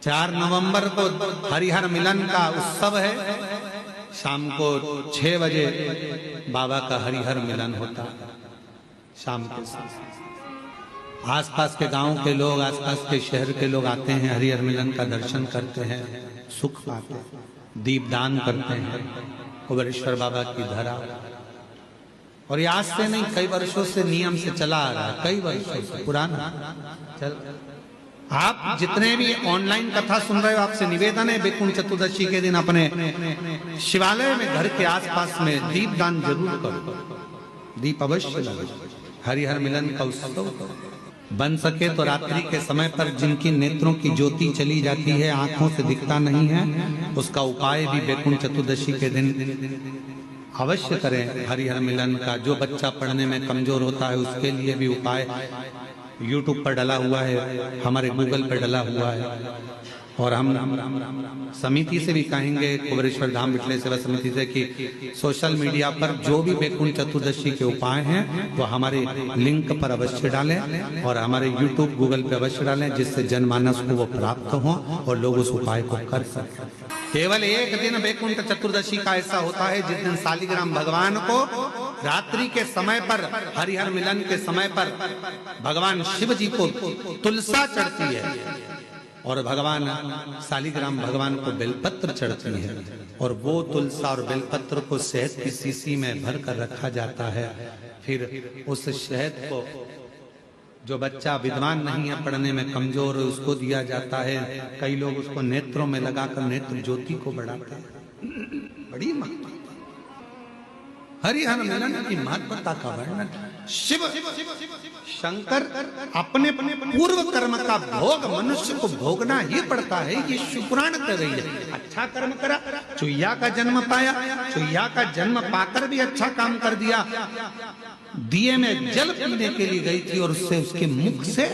4 नवंबर को हरिहर मिलन का उत्सव है। शाम को 6 बजे बाबा का हरिहर मिलन होता है। शाम के आसपास के गांव के लोग, आसपास के शहर के लोग आते हैं, हरिहर मिलन का दर्शन करते हैं, सुख पाते हैं, दीपदान करते हैं कुबेरेश्वर बाबा की धरा। और ये आज से नहीं, कई वर्षों से नियम से चला आ रहा है, कई वर्षों से पुराना चल। आप जितने भी ऑनलाइन कथा सुन रहे हो, आपसे निवेदन है वैकुंठ चतुर्दशी के दिन अपने शिवालय में, घर के आसपास में दीपदान जरूर करो, दीप अवश्य लगाओ। हरिहर मिलन का उत्सव बन सके तो रात्रि के समय पर जिनकी नेत्रों की ज्योति चली जाती है, आंखों से दिखता नहीं है, उसका उपाय भी वैकुंठ चतुर्दशी के दिन अवश्य करें हरिहर मिलन का। जो बच्चा पढ़ने में कमजोर होता है उसके लिए भी उपाय YouTube पर डला हुआ है, हमारे गूगल पर डला हुआ है। और हम समिति से भी कहेंगे, कुबेरेश्वर धाम विठले सेवा समिति से, कि सोशल मीडिया पर जो भी वैकुंठ चतुर्दशी के उपाय हैं वो हमारे लिंक पर अवश्य डालें और हमारे YouTube गूगल पे अवश्य डालें, जिससे जनमानस को वो प्राप्त हो और लोग उस उपाय को कर सकें। केवल एक दिन वैकुंठ चतुर्दशी का ऐसा होता है जिस दिन शालिग्राम भगवान को रात्रि के समय पर, हरिहर मिलन के समय पर भगवान शिव जी को तुलसा चढ़ती है और भगवान शालिग्राम भगवान को बेलपत्र चढ़ती है। और वो तुलसा और बेलपत्र को शहद की शीशी में भर कर रखा जाता है। फिर उस शहद को जो बच्चा विद्वान नहीं है, पढ़ने में कमजोर, उसको दिया जाता है। कई लोग उसको नेत्रों में लगाकर नेत्र ज्योति को बढ़ाते हैं। बड़ी महत्ता हरिहर मिलन की महत्वता का वर्णन। शिव शंकर अपने पूर्व कर्म का भोग मनुष्य को भोगना ही पड़ता है। ये शिवपुराण कर रही है। अच्छा कर्म करा, चुईया का जन्म पाया, चुईया का जन्म पाकर भी अच्छा काम कर दिया। दिए में जल पीने के लिए गई थी और उससे उसके मुख से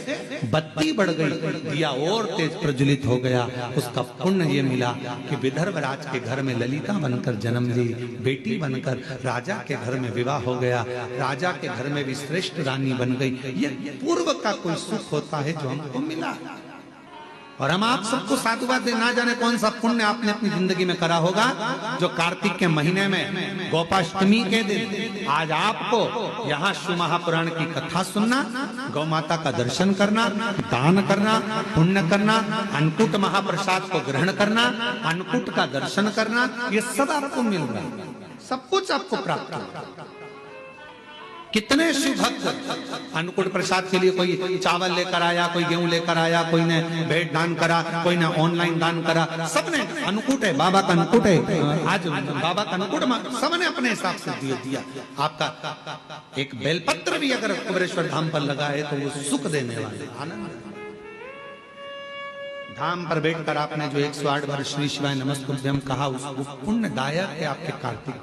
बत्ती बढ़ गई, दिया और तेज प्रज्वलित हो गया। उसका पुण्य ये मिला कि विदर्भ राज के घर में ललिता बनकर जन्म ली, बेटी बनकर राजा के घर में विवाह हो गया, राजा के घर में भी श्रेष्ठ रानी बन गई। ये पूर्व का कोई सुख होता है जो हमको मिला। और हम आप सबको साधुवाद दे, ना जाने कौन सा पुण्य आपने अपनी जिंदगी में करा होगा, जो कार्तिक के महीने में गोपाष्टमी के दिन आज आपको यहाँ शिव महापुराण की कथा सुनना, गौ माता का दर्शन करना, दान करना, पुण्य करना, अन्नकूट महाप्रसाद को ग्रहण करना, अन्नकूट का दर्शन करना, ये सब आपको मिल रहा है, सब कुछ आपको प्राप्त होगा। कितने शिव भक्त अन्नकूट प्रसाद के लिए कोई चावल लेकर आया, कोई गेहूं लेकर आया, कोई ने भेंट दान करा, कोई ने ऑनलाइन दान करा, सबने अन्नकूट है, बाबा का अन्नकूट है, आज बाबा का अन्नकूट, सबने अपने हिसाब से दिया। आपका एक बेलपत्र भी अगर कुबेरेश्वर धाम पर लगा है तो वो सुख देने वाले आनंद। धाम पर बैठकर आपने जो 108 बार श्री शिवाय नमस्तुभ्यं कहा, उसको पुण्यदायक है आपके कार्तिक।